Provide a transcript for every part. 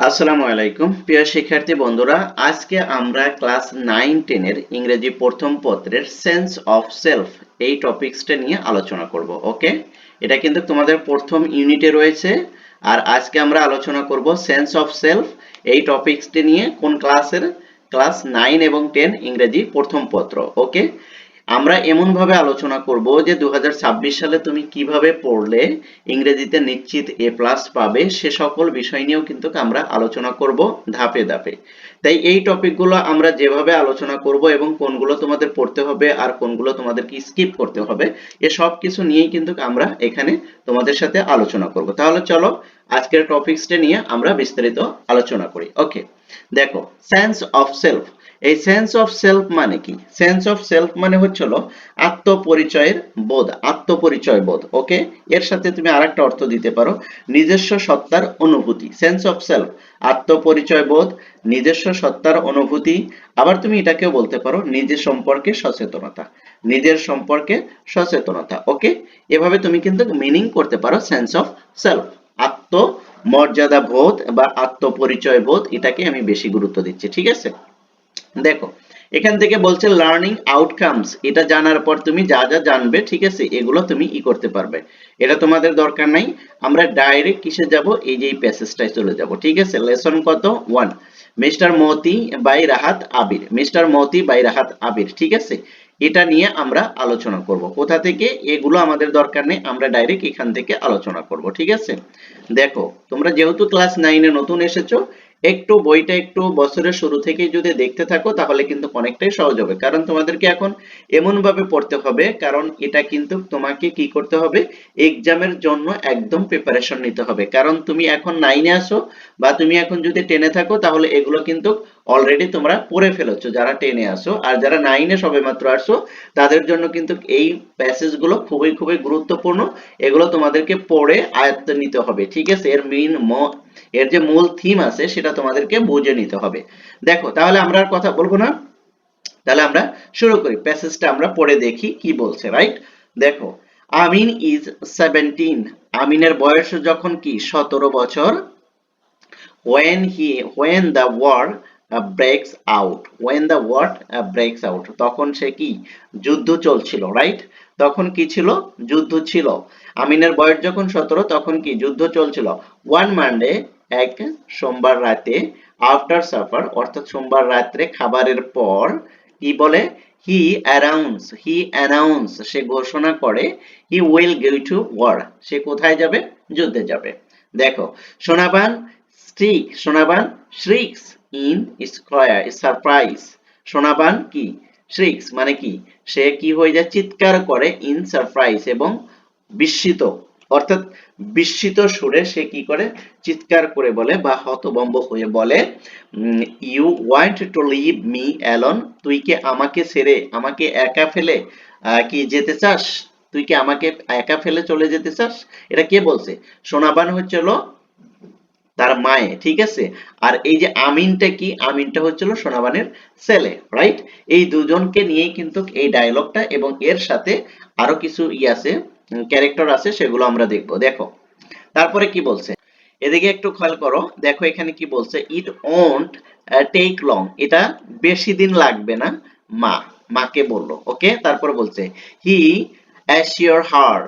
আসসালামু আলাইকুম প্রিয় শিক্ষার্থী বন্ধুরা, আজকে আমরা ক্লাস 9-10 এর ইংরেজি প্রথম পত্রের সেন্স অফ সেলফ এই টপিকসটা নিয়ে আলোচনা করব। ওকে, এটা কিন্তু তোমাদের প্রথম ইউনিটে রয়েছে। আর আজকে আমরা আলোচনা করব সেন্স অফ সেলফ এই টপিকসটি নিয়ে। কোন ক্লাসের? ক্লাস 9 এবং 10 ইংরেজি প্রথম পত্র। ওকে, আমরা এমন ভাবে আলোচনা করব যে 2026 সালে তুমি কিভাবে পড়লে ইংরেজিতে নিশ্চিত এ প্লাস পাবে, সে সকল বিষয় নিয়েও কিন্তু আমরা আলোচনা করব ধাপে ধাপে। তাই এই টপিকগুলো আমরা যেভাবে আলোচনা করব এবং কোনগুলো তোমাদের পড়তে হবে আর কোনগুলো তোমাদেরকে স্কিপ করতে হবে, এ সব কিছু নিয়েই কিন্তু আমরা এখানে তোমাদের সাথে আলোচনা করব। তাহলে চলো আজকের টপিকসটা নিয়ে আমরা বিস্তারিত আলোচনা করি। ওকে, দেখো, সেন্স অফ সেলফ। এই সেন্স অফ সেলফ মানে কি? সেন্স অফ সেলফ মানে হচ্ছিল আত্মপরিচয়ের বোধ, আত্মপরিচয় বোধ। ওকে, এর সাথে তুমি আরেকটা অর্থ দিতে পারো, নিজস্ব সত্তার অনুভূতি। সেন্স অফ সেলফ, আত্মপরিচয় বোধ, নিজস্ব সত্তার অনুভূতি। আবার তুমি এটাকেও বলতে পারো নিজের সম্পর্কে সচেতনতা, নিজের সম্পর্কে সচেতনতা। ওকে, এভাবে তুমি কিন্তু মিনিং করতে পারো সেন্স অফ সেলফ। আত্মমর্যাদা বোধ বা আত্মপরিচয় বোধ, এটাকে আমি বেশি গুরুত্ব দিচ্ছি। ঠিক আছে, দেখো এখান থেকে বলছে লার্নিং আউটকামস। এটা জানার পর তুমি যা যা জানবে, ঠিক আছে, এগুলো তুমি করতে পারবে। এটা তোমাদের দরকার নাই। আমরা ডাইরেক্ট কিসে যাব? এই যে এই প্যাসেজটায় চলে যাব। ঠিক আছে, লেসন কত? 1, Mister Moti by Rahat Abir. Mister Moti by Rahat Abir, ঠিক আছে, এটা নিয়ে আমরা আলোচনা করব। কোথা থেকে? এগুলো আমাদের দরকার নেই, আমরা ডাইরেক্ট এখান থেকে আলোচনা করব। ঠিক আছে, দেখো তোমরা যেহেতু ক্লাস 9 এ নতুন এসেছো, একটু বইটা একটু বছরের শুরু থেকেই যদি দেখতে থাকো তাহলে কিন্তু অনেকটাই সহজ হবে। কারণ তোমাদেরকে এখন এমন ভাবে পড়তে হবে, কারণ এটা কিন্তু তোমাকে কি করতে হবে, এক্সামের জন্য একদম প্রিপারেশন নিতে হবে। কারণ তুমি এখন 9 এ আসো বা তুমি এখন যদি 10 এ থাকো, তাহলে এগুলো কিন্তু অলরেডি তোমরা পড়ে ফেলেছো যারা 10 এ আসো। আর যারা 9 এ সবেমাত্র আসো, তাদের জন্য কিন্তু এই প্যাসেজ গুলো খুবই খুবই গুরুত্বপূর্ণ। এগুলো তোমাদেরকে পড়ে আয়ত্ত নিতে হবে। ঠিক আছে, এর যে মূল থিম আছে সেটা তোমাদেরকে বুঝে নিতে হবে। দেখো, তাহলে আমরা আর কথা বলবো না, তাহলে আমরা শুরু করি। প্যাসেজটা আমরা পড়ে দেখি কি বলছে। রাইট, দেখো, আমিন ইজ 17। আমিনের বয়স যখন কি 17 বছর। when the war breaks out, when the war breaks out, তখন সে কি যুদ্ধ চলছিল। রাইট, তখন কি ছিল? যুদ্ধ ছিল। আমিনের বয়স যখন 17, তখন কি যুদ্ধ চলছিল। ওয়ান মানডে, এক সোমবার রাতে, আফটার সাফার অর্থাৎ সোমবার রাত্রে খাবারের পর, কি বলে? হি অ্যানাউন্স সে ঘোষণা করে, he will go to war, সে কোথায় যাবে? যুদ্ধে যাবে। দেখো, Sonaban Sonaban shrieks in surprise. Sonaban কি shrieks মানে কি? সে কি হয়ে যায়? চিৎকার করে, ইন সারপ্রাইজ এবং বিস্মিত, অর্থাৎ বিস্মিত সুরে সে কি করে? চিৎকার করে বলে বা হতভম্ব হয়ে বলে, you want to leave me alone, তুই কি আমাকে ছেড়ে, আমাকে একা ফেলে কি যেতে চাস? তুই কি আমাকে একা ফেলে চলে যেতে চাস? এটা কে বলছে? সোনাবান হচ্ছিল তার মায়ে। ঠিক আছে, আর এই যে আমিনটা কি? আমিনটা হচ্ছিল সোনাবানের ছেলে। রাইট, এই দুজনকে নিয়েই কিন্তু এই ডায়লগটা, এবং এর সাথে আরো কিছু আছে, ক্যারেক্টার আছে, সেগুলো আমরা দেখব। দেখো তারপরে কি বলছে, এদিকে একটু খেয়াল করো। দেখো এখানে কি বলছে, ইট ওন্ট টেক লং, এটা বেশি দিন লাগবে না। মাকে বললো। ওকে, তারপর বলছে হি অ্যাসিওর হার,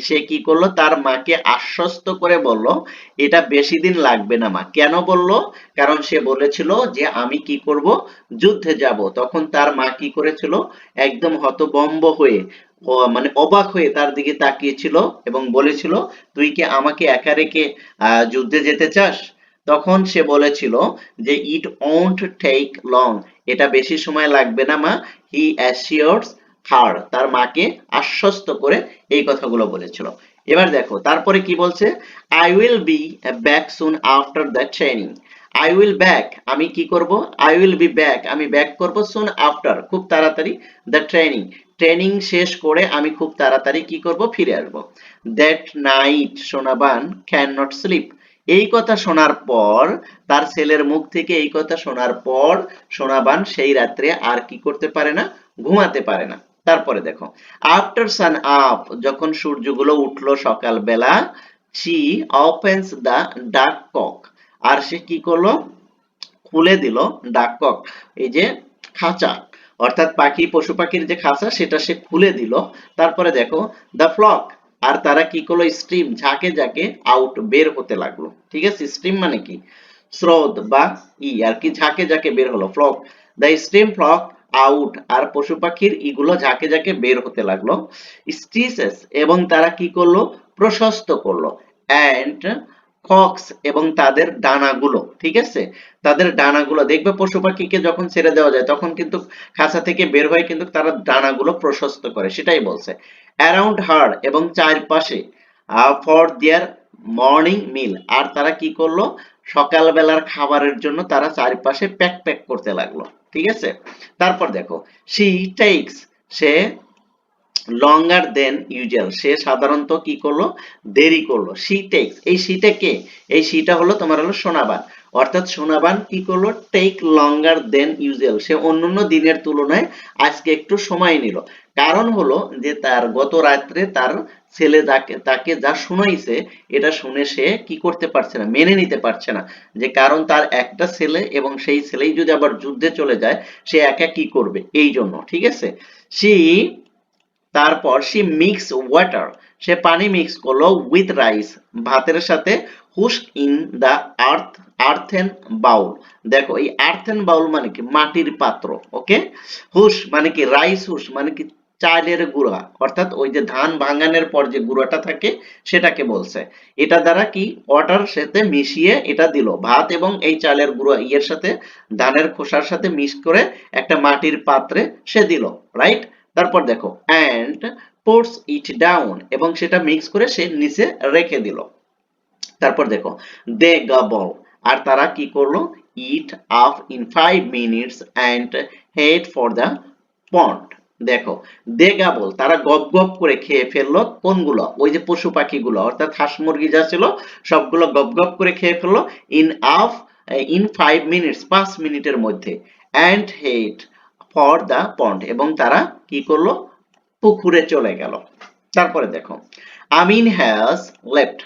সে কি করলো? তার মাকে আশ্বস্ত করে বলল, এটা বেশি দিন লাগবে না মা। কেন বলল? কারণ সে বলেছিল যে আমি কি করব? যুদ্ধে যাব। তখন তার মা কি করেছিল? একদম হতভম্ব হয়ে, মানে অবাক হয়ে তার দিকে তাকিয়েছিল এবং বলেছিল, তুই কি আমাকে একা রেখে যুদ্ধে যেতে চাস? তখন সে বলেছিল যে ইট ওন্ট টেক লং, এটা বেশি সময় লাগবে না মা। হি অ্যাসিওরস হার, তার মাকে আশ্বস্ত করে এই কথাগুলো বলেছিল। এবার দেখো তারপরে কি বলছে, I will be back soon after the training. I will back, আমি কি করব? আই উইল বি ব্যাক, আমি ব্যাক করব, সুন আফটার, খুব তাড়াতাড়ি, দ্য ট্রেনিং, ট্রেনিং শেষ করে আমি খুব তাড়াতাড়ি কি করব? ফিরে আসব। That night Sonaban can not slip, এই কথা শোনার পর, তার ছেলের মুখ থেকে এই কথা শোনার পর সোনাবান সেই রাত্রে আর কি করতে পারে না? ঘুমাতে পারে না। তারপরে দেখো, আফটার সান আপ, যখন সূর্যগুলো উঠলো সকালবেলা, শি ওপেন্স দ্য ডাক কক, আর সে কি করলো, খুলে দিল ডাকক, এই যে খাঁচা, অর্থাৎ পাখি পশু পাখির যে খাঁচা সেটা সে খুলে দিল। তারপরে দেখো দ্য ফ্লক, আর তারা কি করলো, স্ট্রিম ঝাঁকে ঝাঁকে আউট বের হতে লাগলো। ঠিক আছে, স্ট্রিম মানে কি স্রোত বা আর কি, ঝাঁকে ঝাঁকে বের হলো flock, the stream flock out, আর পশু পাখির ইগুলো ঝাঁকে ঝাঁকে বের হতে লাগলো। স্টিসেস, এবং তারা কি করলো, প্রশস্ত করলো। অ্যান্ড কক্স, এবং তাদের ডানাগুলো, ঠিক আছে, তাদের ডানাগুলো দেখবে পশু পাখিকে যখন ছেড়ে দেওয়া যায় তখন কিন্তু খাঁচা থেকে বের হয়ে কিন্তু তারা ডানাগুলো প্রশস্ত করে, সেটাই বলছে। অ্যারাউন্ড হার, এবং চারপাশে, ফর দেয়ার মর্নিং মিল, আর তারা কি করলো, সকালবেলার খাবারের জন্য তারা চারপাশে প্যাক প্যাক করতে লাগলো। ঠিক আছে, তারপর দেখো শি টেকস, সে লঙ্গার দেন ইউজুয়াল, সে সাধারণত কি করলো, দেরি করলো। শি টেকস, এই শীটা কে, এই শীটা হলো তোমার হলো সোনাবান, অর্থাৎ সোনাবান কি করলো, টেক লঙ্গার দেন ইউজুয়াল, সে অন্যান্য দিনের তুলনায় আজকে একটু সময় নিল। কারণ হলো যে তার গত রাত্রে তার ছেলে তাকে তাকে যা শুনাইছে, এটা শুনে সে কি করতে পারছে না, মেনে নিতে পারছে না, যে কারণ তার একটা ছেলে এবং সেই ছেলেই যদি আবার যুদ্ধে চলে যায় সে একা কি করবে, এই জন্য। ঠিক আছে, সে তারপর সে মিক্স ওয়াটার, সে পানি মিক্স করলো উইথ রাইস, ভাতের সাথে, হুশ ইন দা আর্থ আর্থেন বাউল। দেখো এই আর্থেন বাউল মানে কি, মাটির পাত্র। ওকে, হুশ মানে কি, রাইস হুশ মানে কি, চালের গুঁড়া, অর্থাৎ ওই যে ধান ভাঙানোর পর যে গুঁড়াটা থাকে সেটাকে বলছে। এটা দ্বারা কি ওয়াটার সাথে মিশিয়ে এটা দিল, ভাত এবং এই চালের গুঁড়া ইয়ের সাথে, ধানের খোসার সাথে মিক্স করে একটা মাটির পাত্রে সে দিল, রাইট। তারপর দেখো অ্যান্ড পোর্স ইট ডাউন, এবং সেটা মিক্স করে সে নিচে রেখে দিল। তারপর দেখো দে গাবল, আর তারা কি করলো, it up in 5 minutes and head for the পন্ড। দেখো দে গাবল, তারা গপ গপ করে খেয়ে ফেললো, কোনগুলো, ওই যে পশু পাখিগুলো, অর্থাৎ হাঁস মুরগি যা ছিল সবগুলো গপ গপ করে খেয়ে ফেললো, ইন আফ ইন 5 মিনিটস, 5 মিনিটের মধ্যে, and head for the pond, এবং তারা কি করলো, পুকুরে চলে গেল। তারপরে দেখো Amin has left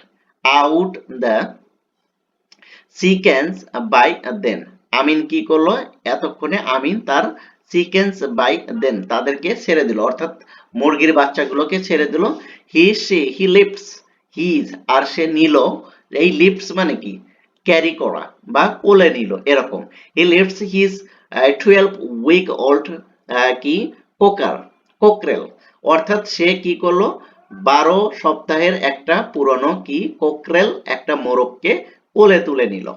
out the chickens by then, Amin কি করলো, এতক্ষণে আমিন তার চিকেন্স বাই দেন, তাদেরকে ছেড়ে দিল, অর্থাৎ মুরগির বাচ্চাগুলোকে ছেড়ে দিল। হি লিফটস হিজ, আর সে নিল, এই লিফটস মানে কি, ক্যারি করা বা কোলে নিল এরকম। হি লিফটস হিজ 12 week old কি কোকরেল, অর্থাৎ সে কি করলো, 12 সপ্তাহের একটা পুরনো কি কোকরেল, একটা মোরগকে কোলে তুলে নিল।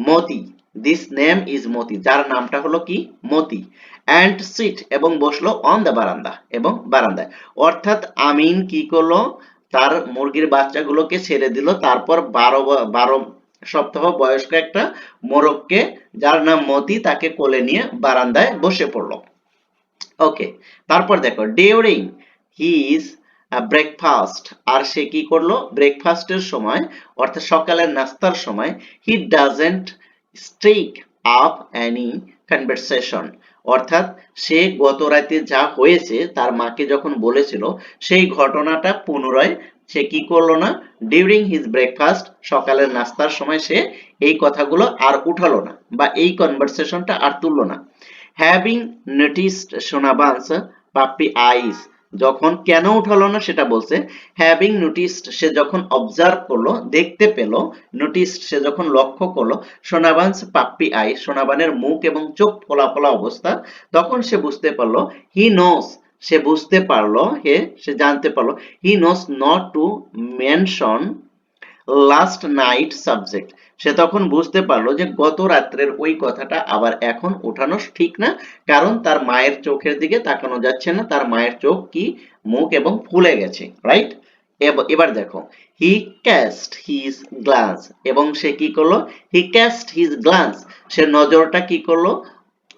মতি, দিস নেম ইজ মতি, যার নামটা হলো কি মতি। অ্যান্ড সিট, এবং বসলো অন দ্য বারান্দা, এবং বারান্দায়, অর্থাৎ আমিন কি করলো, তার মুরগির বাচ্চাগুলোকে ছেড়ে দিল, তারপর 12 সপ্তাহ বয়স্ক একটা মোরগকে, যার নাম মতি, তাকে কোলে নিয়ে বারান্দায় বসে পড়লো। ওকে, তারপর দেখো ডিউরিং হিজ ব্রেকফাস্ট, আর সে কি করলো, ব্রেকফাস্টের সময়, অর্থাৎ সকালের নাস্তার সময়, he doesn't strike up any conversation, অর্থাৎ সে গত রাতে যা হয়েছে তার মাকে যখন বলেছিল সেই ঘটনাটা পুনরায় সে কি করলো না, ডিউরিং হিজ ব্রেকফাস্ট, সকালের নাস্তার সময় সে এই কথাগুলো আর উঠালো না, বা এই কনভারসেশনটা আর তুললো না। হ্যাভিং নোটিসড সোনাবান্স পাপ্পি আইস, যখন কেন উঠালো না সেটা বলছে। হ্যাভিং নোটিসড, সে যখন অবজার্ভ করলো, দেখতে পেল, নোটিসড সে যখন লক্ষ্য করলো, সোনাবান্স পাপ্পি আই, সোনাবানের মুখ এবং চোখ ফোলা ফোলা অবস্থা, তখন সে বুঝতে পারলো, হি নোস, সে বুঝতে পারলো, সে জানতে পারলো, he knows not to mention last night subject, সে তখন বুঝতে পারলো যে গত রাত্রের ওই কথাটা আবার এখন ওঠানো ঠিক না, কারণ তার মায়ের চোখের দিকে তাকানো যাচ্ছে না, তার মায়ের চোখ কি, মুখ এবং ফুলে গেছে, রাইট। এবার দেখো হি ক্যাস্ট হিজ গ্লান্স, এবং সে কি করলো, হি ক্যাস্ট হিজ গ্লান্স, সে নজরটা কি করলো,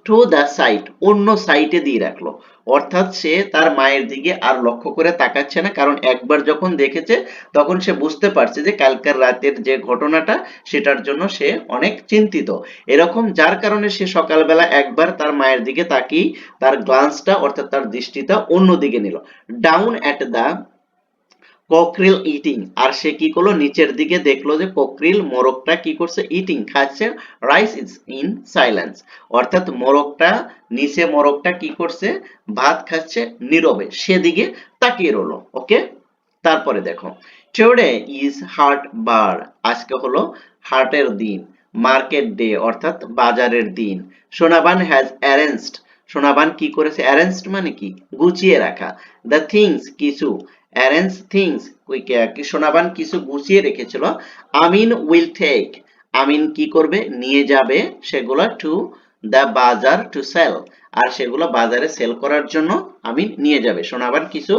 টু দ্য সাইড, অন্য সাইডে দিয়ে রাখলো, অর্থাৎ সে তার মায়ের দিকে আর লক্ষ্য করে তাকাচ্ছে না, কারণ একবার যখন দেখেছে তখন সে বুঝতে পারছে যে কালকের রাতের যে ঘটনাটা সেটার জন্য সে অনেক চিন্তিত, এরকম, যার কারণে সে সকালবেলা একবার তার মায়ের দিকে তাকিয়ে তার গ্লান্সটা, অর্থাৎ তার দৃষ্টিটা অন্য দিকে নিল। ডাউন অ্যাট দ্য কোকরিল ইটিং, আর সে কি করলো নিচের দিকে দেখলো যে কোকরিল মোরগটা কি করছে, ইটিং খাচ্ছে, রাইস ইজ ইন সাইলেন্স, অর্থাৎ মোরগটা নিচে মোরগটা কি করছে ভাত খাচ্ছে নীরবে, সেদিকে তাকিয়ে রইলো। ওকে, তারপরে দেখো টুডে ইজ হাট বার, আজকে হলো হাটের দিন, মার্কেট ডে অর্থাৎ বাজারের দিন। সোনাবান হ্যাজ অ্যারেঞ্জড, সোনাবান কি করেছে, অ্যারেঞ্জড মানে কি গুছিয়ে রাখা, দ্য থিংস কিছু, অ্যারেঞ্জ থিংস কি সোনাবান কিছু গুছিয়ে রেখেছিল। আমিন উইল টেক, আমিন কি করবে নিয়ে যাবে সেগুলো টু দা বাজার টু সেল, আর সেগুলো বাজারে সেল করার জন্য আমিন নিয়ে যাবে। সোনাবান কিছু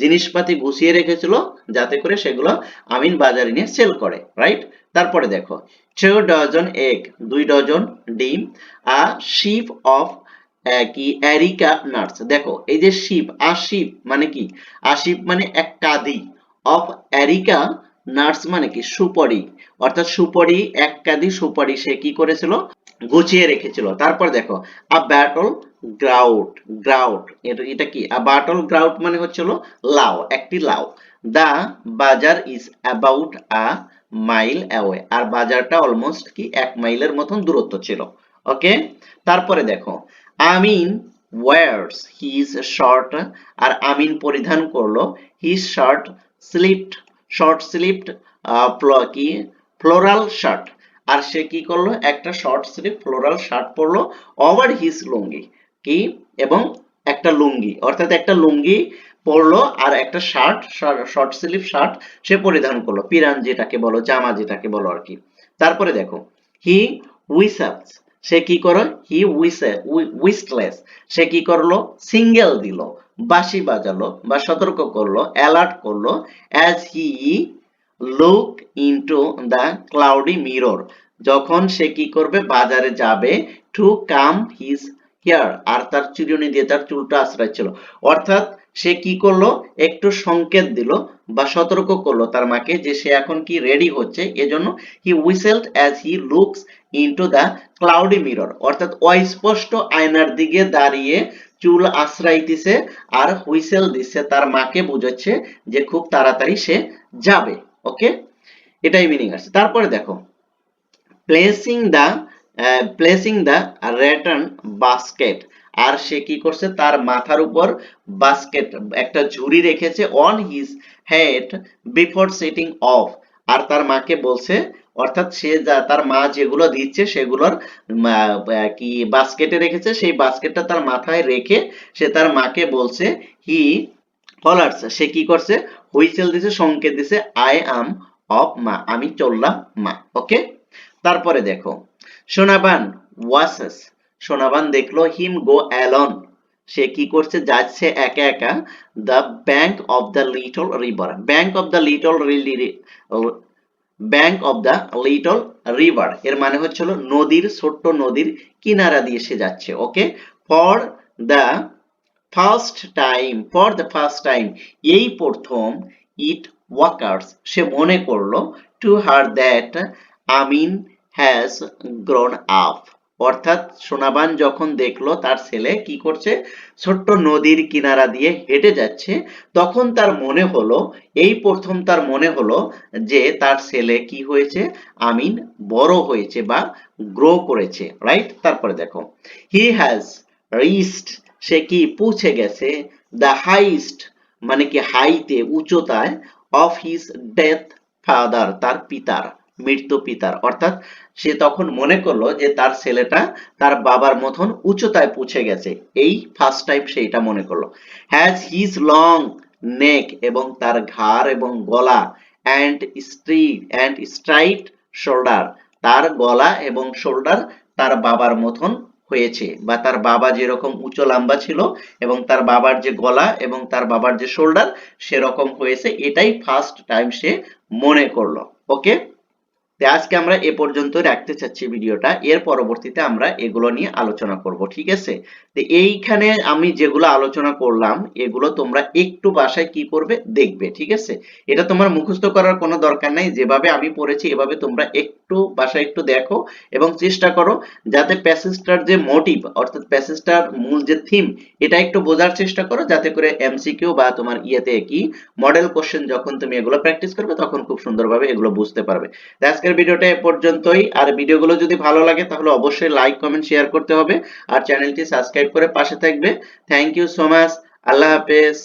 জিনিসপাতি গুছিয়ে রেখেছিল যাতে করে সেগুলো আমিন বাজারে নিয়ে সেল করে, রাইট। তারপরে দেখো 2 ডজন এগ, 2 ডজন ডিম, আ শিপ অফ কি এরিকা নাটস, দেখো এই যে শিপ, আশিপ মানে কি, আশিপ মানে এক কাঁদি, অফ এরিকা নাটস মানে কি সুপারি, অর্থাৎ সুপারি এক কাঁদি সুপারি সে কি করেছিল গুছিয়ে রেখেছিল। তারপর দেখো আ ব্যাটল গ্রাউট, গ্রাউট এটা কি, আ ব্যাটল গ্রাউট মানে হচ্ছিল লাউ, একটি লাউ। The bazaar is about a mile away, আর বাজারটা অলমোস্ট কি 1 মাইলের মতন দূরত্ব ছিল। ওকে, তারপরে দেখো আমিন ওয়ার্স হিজ শার্ট, আর আমিন পরিধান করলো his shirt slipped, short slipped কি ফ্লোরাল শার্ট, আর সে কি করলো একটা শর্ট স্লিভ ফ্লোরাল শার্ট পরলো ওভার হিজ লুঙ্গি, কি এবং একটা লুঙ্গি, অর্থাৎ একটা লুঙ্গি পরলো আর একটা শার্ট, শর্ট স্লিভ শার্ট সে পরিধান করলো, পিরান যেটাকে বলো, জামা যেটাকে বলো আর কি। তারপরে দেখো হি হুইসেলস, সে কি করে, হি হুইস্টলেস, সে কি করলো সিঙ্গেল দিল, বাঁশি বাজালো বা সতর্ক করলো, অ্যালার্ট করলো, as he look into the cloudy mirror, যখন সে কি করবে বাজারে যাবে টু কাম হিজ হেয়ার, আর তার চিরুনি দিয়ে তার চুলটা আঁচড়াচ্ছিল, অর্থাৎ সে কি করলো একটু সংকেত দিল বা সতর্ক করলো তার মাকে যে সে এখন কি রেডি হচ্ছে, এজন্য he whistled as he looks into the cloudy mirror, অর্থাৎ অস্পষ্ট আয়নার দিকে দাঁড়িয়ে চুল আশ্রাইতেছে আর হুইসেল দিচ্ছে, তার মাকে বুঝাচ্ছে যে খুব তাড়াতাড়ি সে যাবে। ওকে, এটাই মিনিং আছে। তারপরে দেখো প্লেসিং দ্য রিটার্ন বাস্কেট, আর সে কি করছে তার মাথার উপর বাস্কেট একটা ঝুড়ি রেখেছে on his head before setting off, আর তার মাকে বলছে, অর্থাৎ সে যা তার মা যেগুলো দিচ্ছে সেগুলোর কি বাস্কেটে রেখেছে, সেই বাস্কেটটা তার মাথায় রেখে সে তার মাকে বলছে হি হলার্স, সে কি করছে হুইসেল দিছে, সংকেত দিছে আই অ্যাম অফ মা, আমি চললাম মা। ওকে, তারপরে দেখো সোনাবান ওয়াসেস, সোনাবান দেখলো হিম গো অ্যালন, সে কি করছে যাচ্ছে একা একা, the bank of the little river, bank of the little bank of the little river, এর মানে হচ্ছিল নদীর, ছোট্ট নদীর কিনারা দিয়ে সে যাচ্ছে। ওকে, ফর দ্য ফার্স্ট টাইম এই প্রথম ইট ওয়াকার্স, সে মনে করলো to her that Amin has grown up, অর্থাৎ সোনাবান যখন দেখলো তার ছেলে কি করছে ছোট্ট নদীর কিনারা দিয়ে হেঁটে যাচ্ছে, তখন তার মনে হলো, এই প্রথম তার মনে হলো যে তার ছেলে কি হয়েছে, আমিন বড় হয়েছে বা গ্রো করেছে, রাইট। তারপরে দেখো হি হ্যাজ রিচড, সে কি পৌঁছে গেছে, দ্য হাইস্ট মানে কি হাইতে উচ্চতায়, অফ হিজ ডেথ ফাদার, তার পিতার মৃত্যু পিতার, অর্থাৎ সে তখন মনে করলো যে তার ছেলেটা তার বাবার মতন উচ্চতায় পৌঁছে গেছে, এই ফার্স্ট টাইম সেইটা মনে করলো। হ্যাজ হিজ লং নেক, এবং তার ঘাড় এবং গলা, অ্যান্ড স্ট্রাইট শোল্ডার, তার গলা এবং শোল্ডার তার বাবার মতন হয়েছে, বা তার বাবা যেরকম উঁচু লম্বা ছিল এবং তার বাবার যে গলা এবং তার বাবার যে শোল্ডার সেরকম হয়েছে, এটাই ফার্স্ট টাইম সে মনে করলো। ওকে, তো আজকে আমরা এ পর্যন্ত রাখতে চাচ্ছি ভিডিওটা, এর পরবর্তীতে আমরা এগুলো নিয়ে আলোচনা করব, ঠিক আছে? তো এইখানে আমি যেগুলো আলোচনা করলাম এগুলো তোমরা একটু বাসায় কি করবে দেখবে, ঠিক আছে? এটা তোমার মুখস্থ করার কোনো দরকার নাই, যেভাবে আমি পড়েছি এভাবে তোমরা একটু বাসায় একটু দেখো এবং চেষ্টা করো যাতে প্যাসেজটার যে মোটিভ অর্থাৎ প্যাসেজটার মূল যে থিম এটা একটু বোঝার চেষ্টা করো, যাতে করে এমসিকিউ বা তোমার ইয়েতে কি মডেল কোশ্চেন যখন তুমি এগুলো প্র্যাকটিস করবে তখন খুব সুন্দরভাবে এগুলো বুঝতে পারবে। তো আজকের ভিডিওটা এ পর্যন্তই। আর ভিডিওগুলো যদি ভালো লাগে তাহলে অবশ্যই লাইক কমেন্ট শেয়ার করতে হবে আর চ্যানেলটি সাবস্ক্রাইব করে পাশে থাকবে। Thank you so much. Allah হাফেজ।